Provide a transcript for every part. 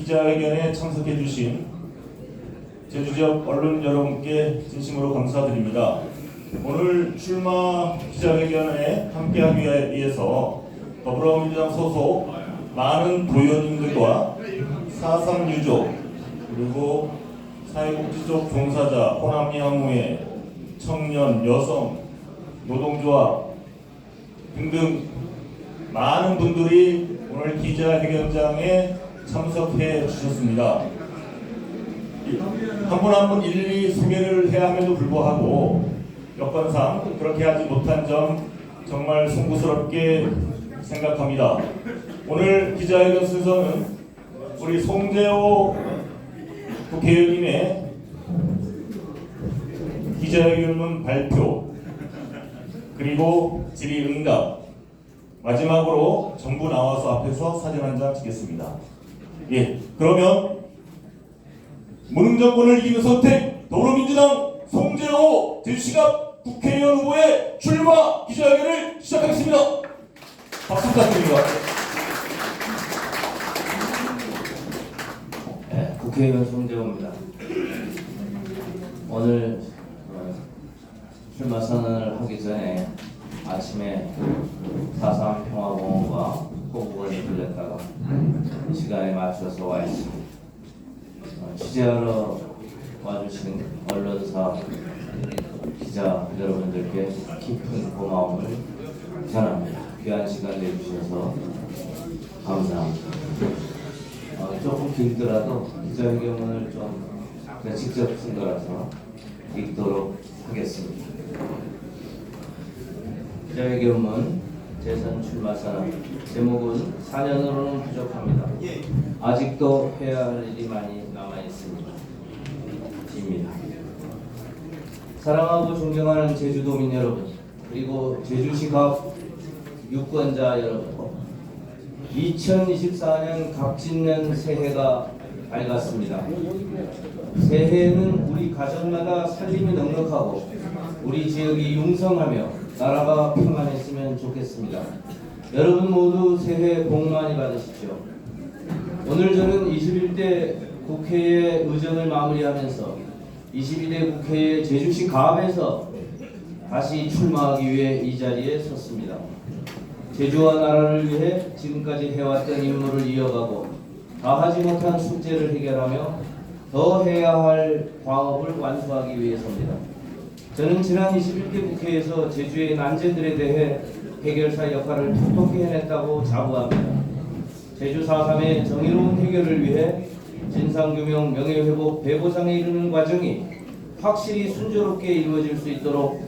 기자회견에 참석해 주신 제주 지역 언론 여러분께 진심으로 감사드립니다. 오늘 출마 기자회견에 함께하기 위해서 더불어민주당 소속 많은 도의원님들과 4.3 유족 그리고 사회복지 쪽 종사자, 호남 양후회, 청년, 여성, 노동조합 등등 많은 분들이 오늘 기자회견장에 참석해 주셨습니다. 한 분 한 분 일일이 소개를 해야 함에도 불구하고 여건상 그렇게 하지 못한 점 정말 송구스럽게 생각합니다. 오늘 기자회견 순서는 우리 송재호 국회의원님의 기자회견문 발표 그리고 질의응답 마지막으로 전부 나와서 앞에서 사진 한 장 찍겠습니다. 예, 그러면 무능정권을 이기는 선택 더불어민주당 송재호 제주시갑 국회의원 후보의 출마 기자회견을 시작하겠습니다. 박수 부탁드립니다. 네, 국회의원 송재호입니다. 오늘 출마 선언을 하기 전에 아침에 4.3 평화공원과 호국원에 들렸다가 시간에 맞춰서 와 있습니다. 취재하러 와주신 언론사 기자 여러분들께 깊은 고마움을 전합니다. 귀한 시간 내주셔서 감사합니다. 조금 길더라도 기자회견문을 좀 직접 쓴 거라서 읽도록 하겠습니다. 기자회견문 재선 출마 선언 제목은 4년으로는 부족합니다. 아직도 해야 할 일이 많이 남아 있습니다. 입니다. 사랑하고 존경하는 제주도민 여러분 그리고 제주시갑 유권자 여러분 2024년 갑진년 새해가 밝았습니다. 새해에는 우리 가정마다 살림이 넉넉하고 우리 지역이 융성하며 나라가 평안했으면 좋겠습니다. 여러분 모두 새해 복 많이 받으십시오. 오늘 저는 21대 국회의 의정을 마무리하면서 22대 국회의 제주시 갑에서 다시 출마하기 위해 이 자리에 섰습니다. 제주와 나라를 위해 지금까지 해왔던 임무를 이어가고 다 하지 못한 숙제를 해결하며 더 해야 할 과업을 완수하기 위해서입니다. 저는 지난 21대 국회에서 제주의 난제들에 대해 해결사 역할을 톡톡히 해냈다고 자부합니다. 제주 4.3의 정의로운 해결을 위해 진상규명, 명예회복, 배보상에 이르는 과정이 확실히 순조롭게 이루어질 수 있도록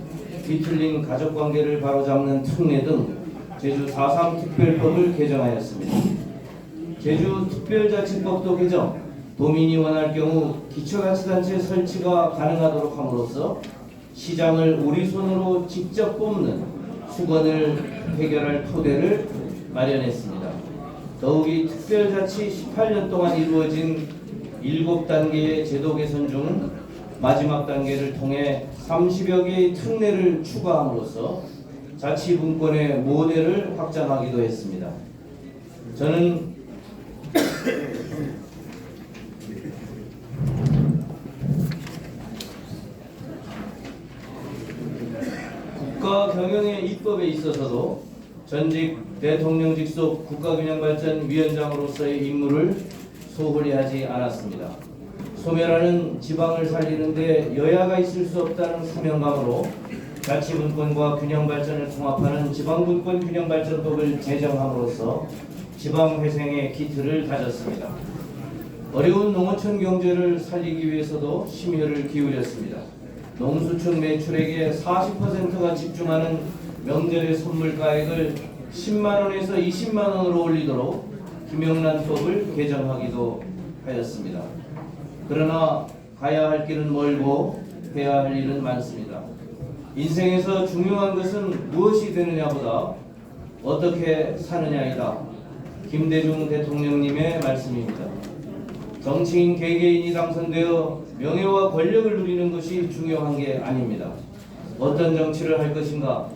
뒤틀린 가족관계를 바로잡는 특례 등 제주 4.3 특별법을 개정하였습니다. 제주 특별자치법도 개정, 도민이 원할 경우 기초자치단체 설치가 가능하도록 함으로써 시장을 우리 손으로 직접 뽑는 수건을 해결할 토대를 마련했습니다. 더욱이 특별자치 18년 동안 이루어진 7단계의 제도 개선 중 마지막 단계를 통해 30여 개의 특례를 추가함으로써 자치분권의 모델을 확장하기도 했습니다. 저는 국가 경영의 입법에 있어서도 전직 대통령직 속 국가균형발전위원장으로서의 임무를 소홀히 하지 않았습니다. 소멸하는 지방을 살리는데 여야가 있을 수 없다는 사명감으로 자치분권과 균형발전을 통합하는 지방분권균형발전법을 제정함으로써 지방회생의 기틀을 다졌습니다. 어려운 농어촌 경제를 살리기 위해서도 심혈을 기울였습니다. 농수촌 매출액의 40%가 집중하는 명절의 선물가액을 10만원에서 20만원으로 올리도록 김영란법을 개정하기도 하였습니다. 그러나 가야 할 길은 멀고 해야 할 일은 많습니다. 인생에서 중요한 것은 무엇이 되느냐보다 어떻게 사느냐이다. 김대중 대통령님의 말씀입니다. 정치인 개개인이 당선되어 명예와 권력을 누리는 것이 중요한 게 아닙니다. 어떤 정치를 할 것인가,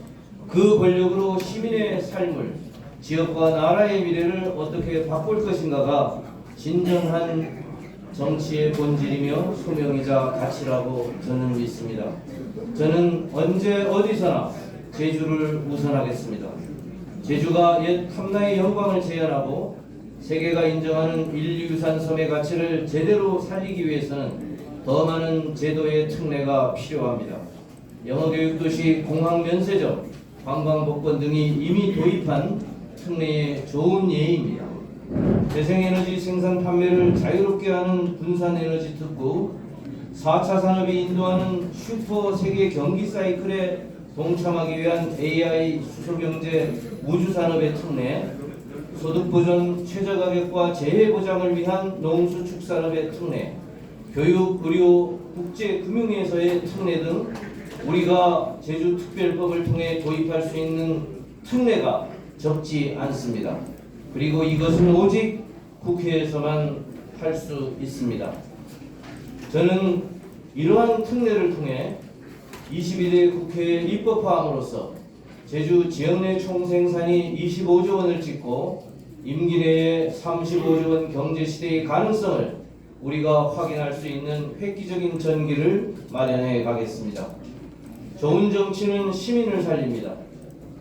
그 권력으로 시민의 삶을, 지역과 나라의 미래를 어떻게 바꿀 것인가가 진정한 정치의 본질이며 소명이자 가치라고 저는 믿습니다. 저는 언제 어디서나 제주를 우선하겠습니다. 제주가 옛 탐나의 영광을 재현하고 세계가 인정하는 인류유산 섬의 가치를 제대로 살리기 위해서는 더 많은 제도의 특례가 필요합니다. 영어교육도시 공항면세점, 관광복권 등이 이미 도입한 특례의 좋은 예입니다. 재생에너지 생산 판매를 자유롭게 하는 분산에너지 특구, 4차 산업이 인도하는 슈퍼 세계 경기 사이클에 동참하기 위한 AI 수소경제 우주산업의 특례, 소득보전 최저가격과 재해보장을 위한 농수축산업의 특례, 교육, 의료, 국제금융에서의 특례 등 우리가 제주특별법을 통해 도입할 수 있는 특례가 적지 않습니다. 그리고 이것은 오직 국회에서만 할 수 있습니다. 저는 이러한 특례를 통해 21대 국회에 입법화함으로써 제주 지역 내 총생산이 25조 원을 찍고 임기 내에 35조 원 경제시대의 가능성을 우리가 확인할 수 있는 획기적인 전기를 마련해 가겠습니다. 좋은 정치는 시민을 살립니다.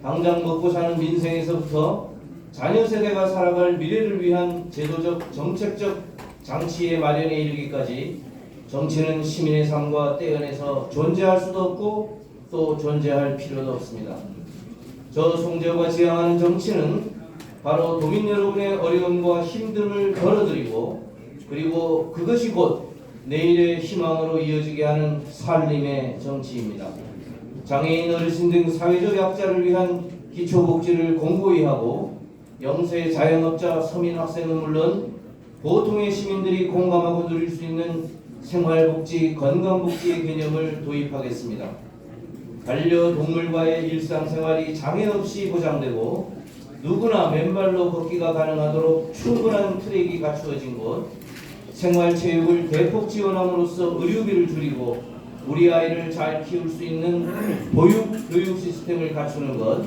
당장 먹고 사는 민생에서부터 자녀 세대가 살아갈 미래를 위한 제도적, 정책적 장치의 마련에 이르기까지 정치는 시민의 삶과 떼어내서 존재할 수도 없고 또 존재할 필요도 없습니다. 저 송재호가 지향하는 정치는 바로 도민 여러분의 어려움과 힘듦을 덜어드리고 그리고 그것이 곧 내일의 희망으로 이어지게 하는 살림의 정치입니다. 장애인, 어르신 등 사회적 약자를 위한 기초복지를 공고히 하고 영세 자영업자, 서민 학생은 물론 보통의 시민들이 공감하고 누릴 수 있는 생활복지, 건강복지의 개념을 도입하겠습니다. 반려동물과의 일상생활이 장애 없이 보장되고 누구나 맨발로 걷기가 가능하도록 충분한 트랙이 갖추어진 곳, 생활체육을 대폭 지원함으로써 의료비를 줄이고 우리 아이를 잘 키울 수 있는 보육교육 시스템을 갖추는 것,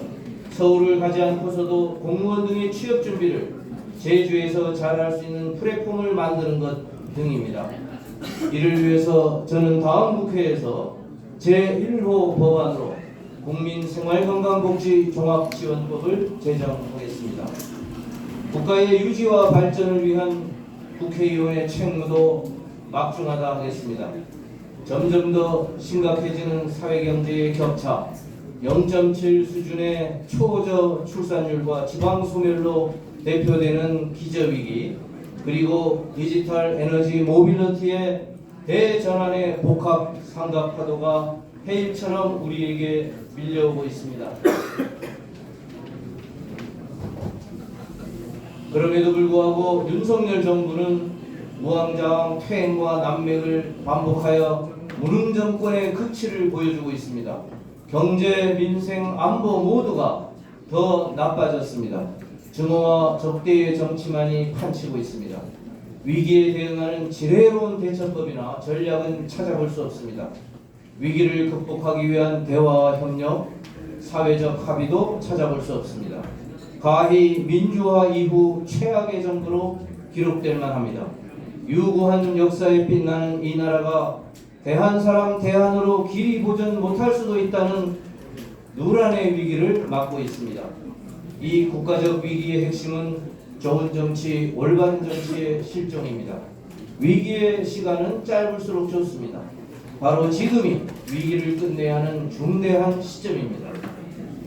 서울을 가지 않고서도 공무원 등의 취업 준비를 제주에서 잘할 수 있는 플랫폼을 만드는 것 등입니다. 이를 위해서 저는 다음 국회에서 제1호 법안으로 국민생활건강복지 종합지원법을 제정하겠습니다. 국가의 유지와 발전을 위한 국회의원의 책무도 막중하다 하겠습니다. 점점 더 심각해지는 사회경제의 격차, 0.7 수준의 초저 출산율과 지방소멸로 대표되는 기저위기, 그리고 디지털 에너지 모빌리티의 대전환의 복합 상각 파도가 해일처럼 우리에게 밀려오고 있습니다. 그럼에도 불구하고 윤석열 정부는 무한정 퇴행과 난맥을 반복하여 무능 정권의 극치를 보여주고 있습니다. 경제, 민생, 안보 모두가 더 나빠졌습니다. 증오와 적대의 정치만이 판치고 있습니다. 위기에 대응하는 지혜로운 대처법이나 전략은 찾아볼 수 없습니다. 위기를 극복하기 위한 대화와 협력, 사회적 합의도 찾아볼 수 없습니다. 가히 민주화 이후 최악의 정부로 기록될 만합니다. 유구한 역사에 빛나는 이 나라가 대한 사람 대한으로 길이 보전 못할 수도 있다는 누란의 위기를 맞고 있습니다. 이 국가적 위기의 핵심은 좋은 정치, 올바른 정치의 실종입니다. 위기의 시간은 짧을수록 좋습니다. 바로 지금이 위기를 끝내야 하는 중대한 시점입니다.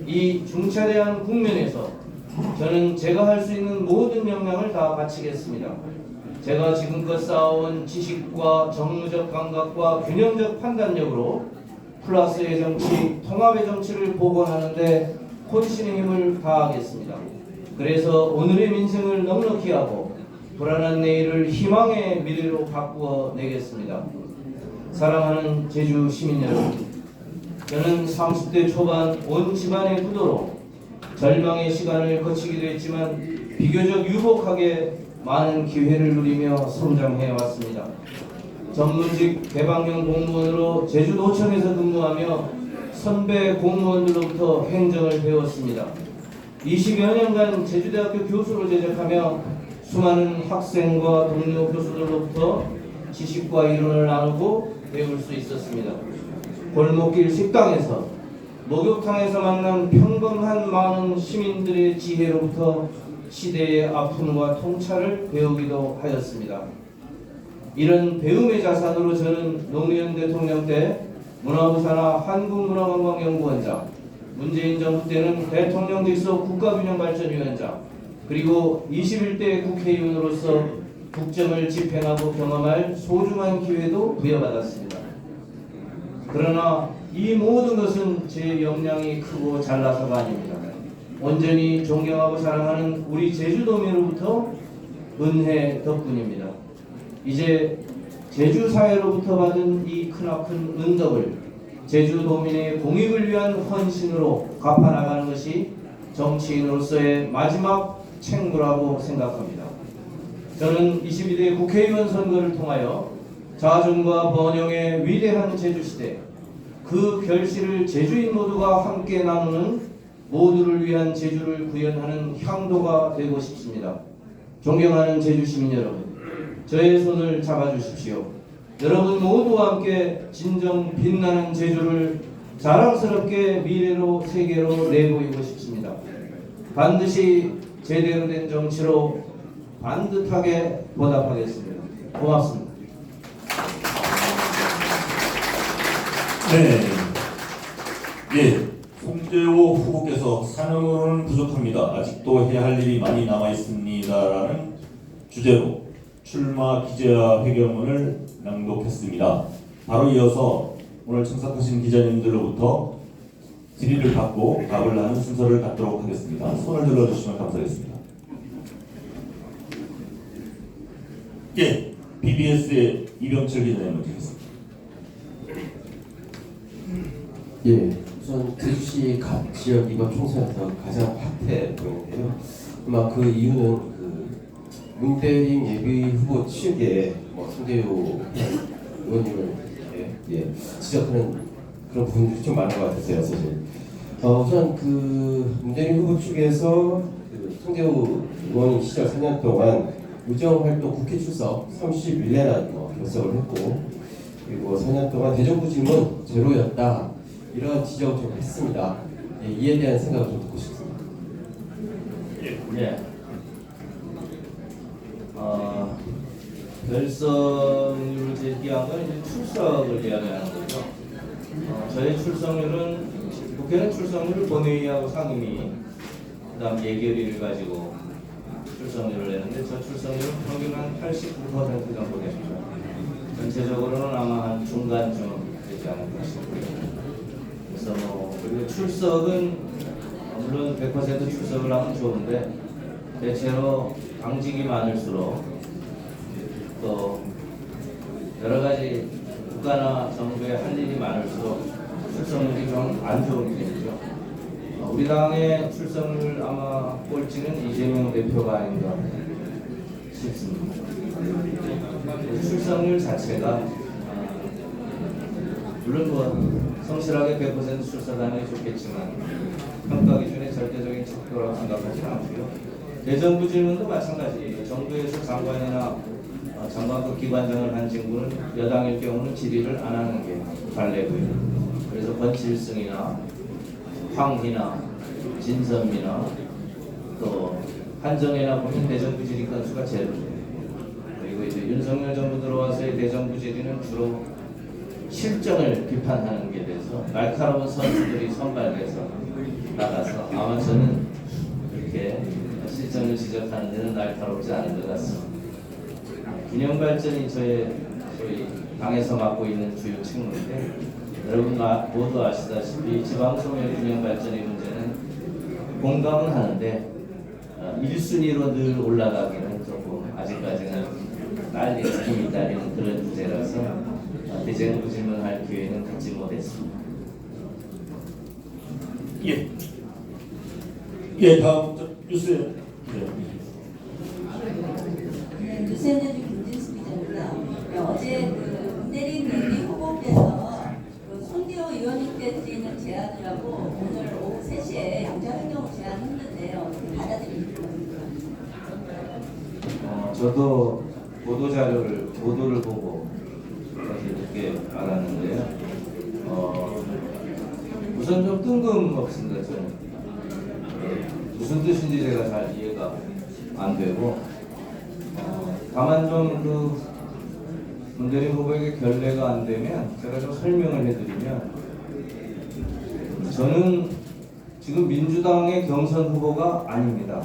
이 중차대한 국면에서 저는 제가 할 수 있는 모든 역량을 다 바치겠습니다. 제가 지금껏 쌓아온 지식과 정무적 감각과 균형적 판단력으로 플러스의 정치, 통합의 정치를 복원하는데 혼신의 힘을 다하겠습니다. 그래서 오늘의 민생을 넉넉히 하고 불안한 내일을 희망의 미래로 바꾸어 내겠습니다. 사랑하는 제주 시민 여러분, 저는 30대 초반 온 집안의 부도로 절망의 시간을 거치기도 했지만 비교적 유복하게 많은 기회를 누리며 성장해 왔습니다. 전문직 개방형 공무원으로 제주도청에서 근무하며 선배 공무원들로부터 행정을 배웠습니다. 20여 년간 제주대학교 교수로 재직하며 수많은 학생과 동료 교수들로부터 지식과 이론을 나누고 배울 수 있었습니다. 골목길 식당에서, 목욕탕에서 만난 평범한 많은 시민들의 지혜로부터 시대의 아픔과 통찰을 배우기도 하였습니다. 이런 배움의 자산으로 저는 노무현 대통령 때 문화부 산하 한국문화관광연구원장, 문재인 정부 때는 대통령 직속 국가균형발전위원장, 그리고 21대 국회의원으로서 국정을 집행하고 경험할 소중한 기회도 부여받았습니다. 그러나 이 모든 것은 제 역량이 크고 잘나서가 아닙니다. 온전히 존경하고 사랑하는 우리 제주도민으로부터 은혜 덕분입니다. 이제 제주사회로부터 받은 이 크나큰 은덕을 제주도민의 공익을 위한 헌신으로 갚아나가는 것이 정치인으로서의 마지막 책무라고 생각합니다. 저는 22대 국회의원 선거를 통하여 자중과 번영의 위대한 제주시대, 그 결실을 제주인 모두가 함께 나누는 모두를 위한 제주를 구현하는 향도가 되고 싶습니다. 존경하는 제주시민 여러분, 저의 손을 잡아주십시오. 여러분 모두와 함께 진정 빛나는 제주를 자랑스럽게 미래로 세계로 내보이고 싶습니다. 반드시 제대로 된 정치로 반듯하게 보답하겠습니다. 고맙습니다. 네. 예. 송재호 후보께서 사능으로는 부족합니다. 아직도 해야 할 일이 많이 남아 있습니다라는 주제로 출마 기자회견문을 낭독했습니다. 바로 이어서 오늘 참석하신 기자님들로부터 질의를 받고 답을 하는 순서를 갖도록 하겠습니다. 손을 들어주시면 감사하겠습니다. 예, BBS의 이병철 기자님 먼저 하겠습니다. 예, 우선 제주시 각 지역 이번 총선에서 가장 핫해 보이는데요. 아마 그 이유는 그 문대림 예비 후보 측에 송재호 의원님을 지적하는 그런 부분들이 좀 많은 것 같았어요, 사실. 우선 그 문대림 후보 측에서 그 송재호 의원이 시절 4년 동안 의정활동 국회 출석 31회나 결석을 했고, 그리고 4년 동안 대정부 질문 제로였다, 이런 지적을 좀 했습니다. 예, 이에 대한 생각을 좀 듣고 싶습니다. 예. 결석률을 제기한 건 이제 출석을 이야기하는 거죠. 저희 출석률은, 국회는 출석률을 본회의하고 상임위, 그다음 예결위를 가지고 출석률을 내는데, 저 출석률은 평균 한 89% 정도 됩니다. 전체적으로는 아마 한 중간쯤 되지 않을까 싶고요. 그래서 그리고 출석은 물론 100% 출석을 하면 좋은데, 대체로 당직이 많을수록 또 여러 가지 국가나 정부에 할 일이 많을수록 출석률이 좀 안 좋은 편이죠. 우리 당의 출석률 아마 꼴찌는 이재명 대표가 아닌가 싶습니다. 출석률 자체가 물론 성실하게 100% 출석하는 게 좋겠지만 평가 기준의 절대적인 척도라고 생각하지는 않고요. 대정부 질문도 마찬가지. 정부에서 장관이나 장관급 기관장을 한 직무는 여당일 경우는 질의를 안 하는 게 관례고요. 그래서 권칠승이나 황희나 진선미나 또 한정혜나 보면 대정부 질의 건수가 제일 높아요. 그리고 이제 윤석열 정부 들어와서의 대정부 질의는 주로 실정을 비판하는 게 돼서 날카로운 선수들이 선발돼서 나가서 아마 저는 이렇게 실정을 지적하는 데는 날카롭지 않은 것 같습니다. 균형발전이 저의 소위 당에서 맡고 있는 주요 책무인데, 여러분 모두 아시다시피 지방소멸 균형발전의 문제는 공감은 하는데 1순위로 늘 올라가기는 조금 아직까지는 딸리는 힘이 딸리는 그런 주제라서 대정부 질문할 기회는 갖지 못했습니다. 예. 예, 다음 뉴스. 네, 뉴스엔터뷰 김진수 기자입니다. 네, 어제 그 문대림 예비 후보께서 그 송재호 의원님께 드리는 제안을 하고 오늘 오후 3시에 영장활동을 제안했는데 어떻게 받아들입니까? 저도 보도를 보고 사실 그렇게 알았는데요. 우선 좀 뜬금없습니다. 저는 무슨 뜻인지 제가 잘 이해가 안 되고, 다만 좀 그 문대림 후보에게 결례가 안 되면 제가 좀 설명을 해드리면, 저는 지금 민주당의 경선 후보가 아닙니다.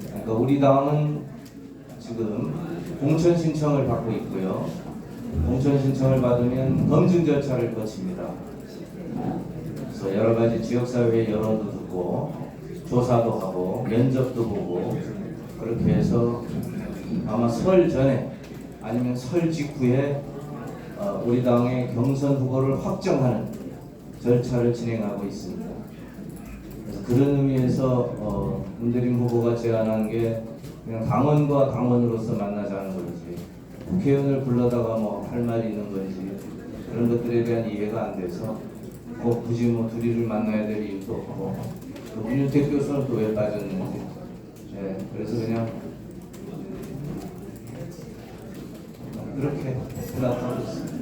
그러니까 우리 당은 지금 공천 신청을 받고 있고요. 공천 신청을 받으면 검증 절차를 거칩니다. 그래서 여러 가지 지역사회 여론도 듣고 조사도 하고 면접도 보고, 그렇게 해서 아마 설 전에 아니면 설 직후에 우리 당의 경선 후보를 확정하는 절차를 진행하고 있습니다. 그래서 그런 의미에서 문대림 후보가 제안한 게 그냥 당원과 당원으로서 만나자는 건지, 국회의원을 불러다가 뭐 할 말이 있는 건지, 그런 것들에 대한 이해가 안 돼서 굳이 뭐 둘이를 만나야 될 이유도 없고, 또 문윤택 교수는 또 왜 빠졌는지, 그래서 그냥 그렇게 생각하고 있습니다.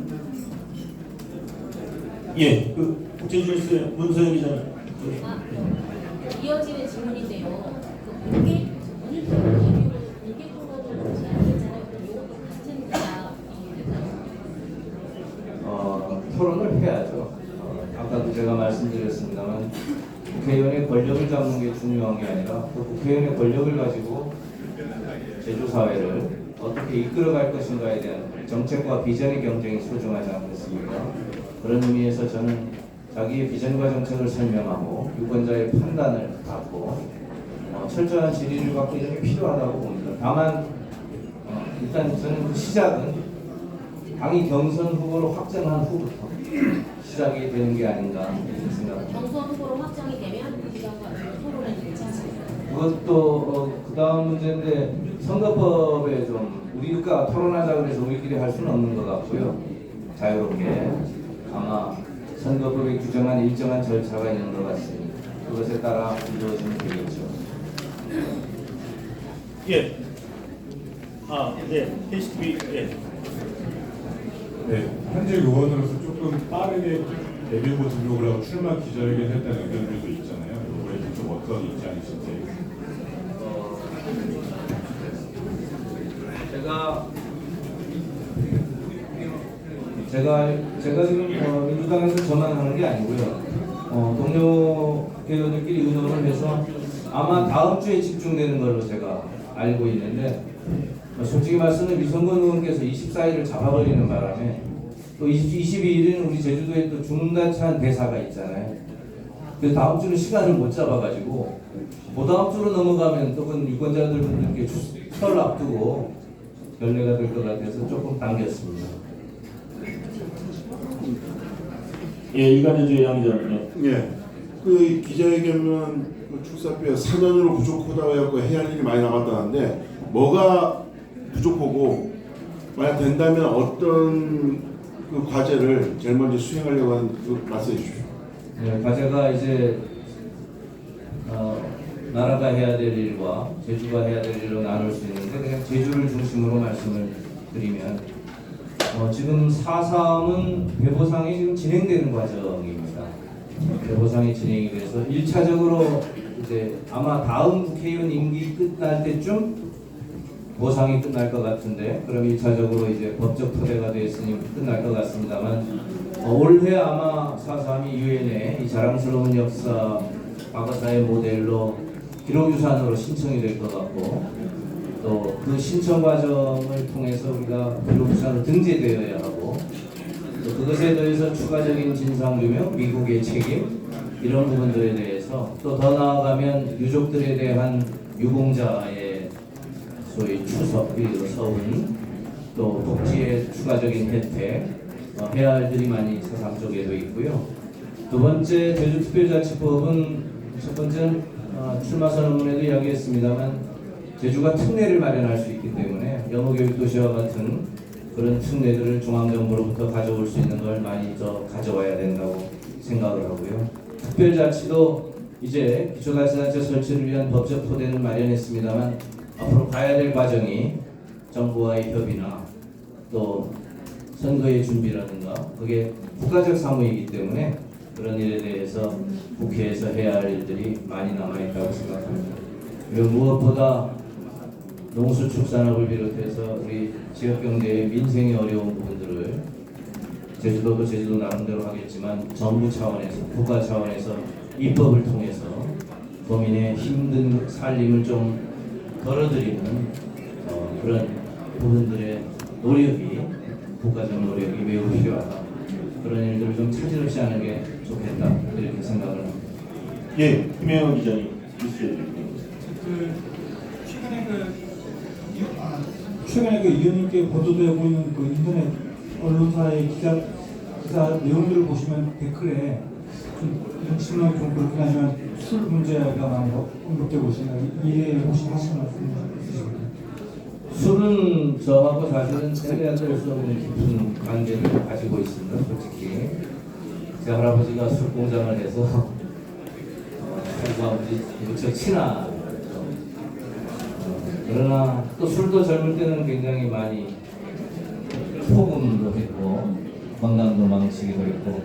예, 그 국제주의스 문서영 기자님. 이어지는 질문인데요. 그 공개 오늘 토론을 제안했잖아요. 그럼 이것도 같은 대답이 토론을 해야죠. 아까도 제가 말씀드렸습니다만, 국회의원의 권력을 잡는 게 중요한 게 아니라 그 국회의원의 권력을 가지고 제주사회를 어떻게 이끌어갈 것인가에 대한 정책과 비전의 경쟁이 소중하지 않겠습니까? 그런 의미에서 저는 자기의 비전과 정책을 설명하고 유권자의 판단을 받고 철저한 질의를 갖고 이런 게 필요하다고 봅니다. 다만 일단 저는 그 시작은 당이 경선 후보로 확정한 후부터 시작이 되는 게 아닌가 생각합니다. 경선 후보로 확정이 되면 부장과 토론을 듣지 않습니까? 그것도 그 다음 문제인데, 선거법에 좀 우리가 토론하자 그래서 우리끼리 할 수는 없는 것 같고요. 자유롭게 아마 선거법에 규정한 일정한 절차가 있는 것 같습니다. 그것에 따라 이루어지면 되겠죠. 예. 네. KCTV. 예. 네, 현재 의원으로서 조금 빠르게 데뷔후보 등록을 하고 출마 기자회견을 했다는 의견들도 있잖아요. 이거에 좀 어떤 입장이신지. 제가 지금 민주당에서 저만 하는 게 아니고요. 동료 의원들끼리 의논을 해서 아마 다음 주에 집중되는 걸로 제가 알고 있는데, 솔직히 말씀은 위성건 의원께서 24일을 잡아버리는 바람에 또 22일은 우리 제주도에 또 중단찬 대사가 있잖아요. 그래서 다음 주는 시간을 못 잡아가지고 그 다음 주로 넘어가면 또 그 유권자들 분들께 설 앞두고 결례가 될 것 같아서 조금 당겼습니다. 예, 이관현주의 양기자님. 예. 그 기자회견은 그 출사표에 사전으로 부족하다고 해갖고 해야 할 일이 많이 남았다는데 뭐가 부족하고 만약 된다면 어떤 그 과제를 제일 먼저 수행하려고 하는 그 말씀해 주십시오. 네, 과제가 이제 나라가 해야 될 일과 제주가 해야 될 일로 나눌 수 있는데, 그냥 제주를 중심으로 말씀을 드리면 지금 4.3은 배보상이 지금 진행되는 과정입니다. 배보상이 진행이 돼서 1차적으로 이제 아마 다음 국회의원 임기 끝날 때쯤 보상이 끝날 것 같은데, 그럼 1차적으로 이제 법적 토대가 됐으니 끝날 것 같습니다만, 올해 아마 4.3이 유엔에 이 자랑스러운 역사 과거사의 모델로 기록유산으로 신청이 될 것 같고, 또 그 신청 과정을 통해서 우리가 기록유산으로 등재되어야 하고, 또 그것에 대해서 추가적인 진상규명, 미국의 책임, 이런 부분들에 대해서, 또 더 나아가면 유족들에 대한 유공자의 소위 추석, 서운, 또 복지의 추가적인 혜택, 해야 할 일이 많이 세상 쪽에도 있고요. 두 번째, 제주특별자치법은 첫 번째는 출마 선언문에도 이야기했습니다만, 제주가 특례를 마련할 수 있기 때문에 영어교육도시와 같은 그런 특례들을 중앙정부로부터 가져올 수 있는 걸 많이 더 가져와야 된다고 생각을 하고요. 특별자치도 이제 기초자치단체 설치를 위한 법적 토대는 마련했습니다만, 앞으로 가야 될 과정이 정부와의 협의나 또 선거의 준비라든가 그게 국가적 사무이기 때문에 그런 일에 대해서 국회에서 해야 할 일들이 많이 남아있다고 생각합니다. 그리고 무엇보다 농수축산업을 비롯해서 우리 지역경제의 민생이 어려운 부분들을 제주도도 제주도 나름대로 하겠지만 정부 차원에서 국가 차원에서 입법을 통해서 도민의 힘든 살림을 좀 덜어드리는 그런 부분들의 노력이 국가적 노력이 매우 필요하다. 그런 일들을 좀 차질 없이 하는 게 좋겠다 이렇게 생각을 합니다. 예, 김혜영 기자님 주시죠. 최근에 그 의원님께 보도되고 있는 그 인터넷 언론사의 기사 내용들을 보시면 댓글에 좀 신문이 좀 그렇게 하지만 술 문제가 많이 언급되고 있습니다. 이에 혹시 하시는 말씀 있으실까요? 술은 저하고 사실은 떼려야 될 수 없는 깊은 관계를 가지고 있습니다. 솔직히 제 할아버지가 술 공장을 해서 술과 무척 친하죠. 그러나 또 술도 젊을 때는 굉장히 많이 폭음도 했고 건강도 망치기도 했고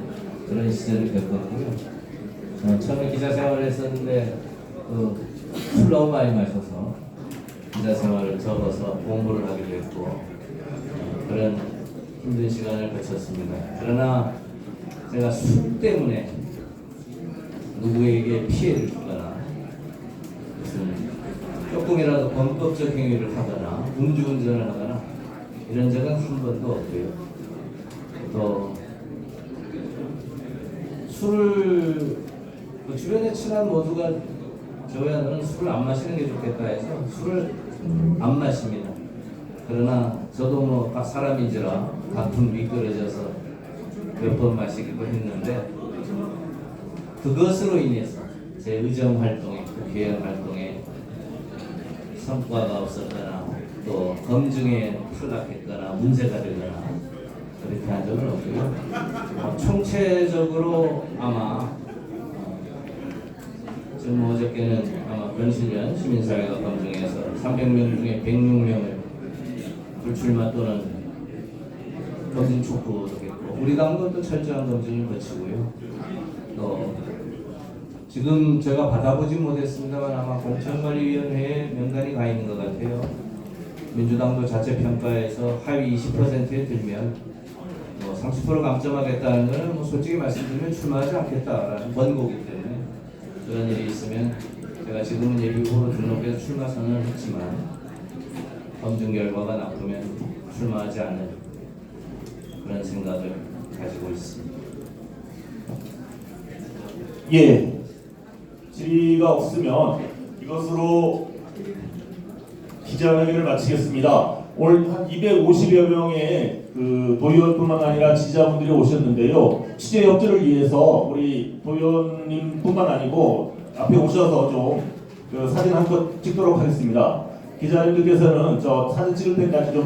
그런 시절을 겪었고요. 처음에 기자 생활을 했었는데 술 너무 많이 마셔서 기자 생활을 접어서 공부를 하기도 했고 그런 힘든 시간을 거쳤습니다. 그러나 제가 술 때문에 누구에게 피해를 주거나 무슨 조금이라도 범법적 행위를 하거나 음주운전을 하거나 이런 적은 한 번도 없고요. 또 술을 주변에 친한 모두가 저야 너는 술을 안 마시는 게 좋겠다 해서 술을 안 마십니다. 그러나 저도 뭐 딱 사람인지라 가끔 미끄러져서 몇 번 마시기도 했는데 그것으로 인해서 제 의정 활동에 국회의원 활동에 성과가 없었거나 또 검증에 탈락했거나 문제가 되거나 그렇게 한 적은 없고요. 총체적으로 아마 지금 어저께는 아마 변실련 시민사회가 검증해서 300명 중에 106명을 불출마 또는 검증 촉구도 했고 우리 당도 또 철저한 검증을 거치고요. 또 지금 제가 받아보지 못했습니다만 아마 공천관리위원회에 명단이 가 있는 것 같아요. 민주당도 자체 평가에서 하위 20%에 들면 뭐 30% 감점하겠다는 것은 뭐 솔직히 말씀드리면 출마하지 않겠다라는 권고기 때문에 그런 일이 있으면 제가 지금은 예비후보로 등록해서 출마 선언을 했지만 검증 결과가 나쁘면 출마하지 않는 그런 생각을 가지고 있습니다. 예, 질의가 없으면 이것으로 기자회견을 마치겠습니다. 오늘 한 250여 명의 그 도의원뿐만 아니라 지지자분들이 오셨는데요. 취재 협조를 위해서 우리 도의원님뿐만 아니고 앞에 오셔서 좀 그 사진 한 컷 찍도록 하겠습니다. 기자님들께서는 저 사진 찍을 때까지 좀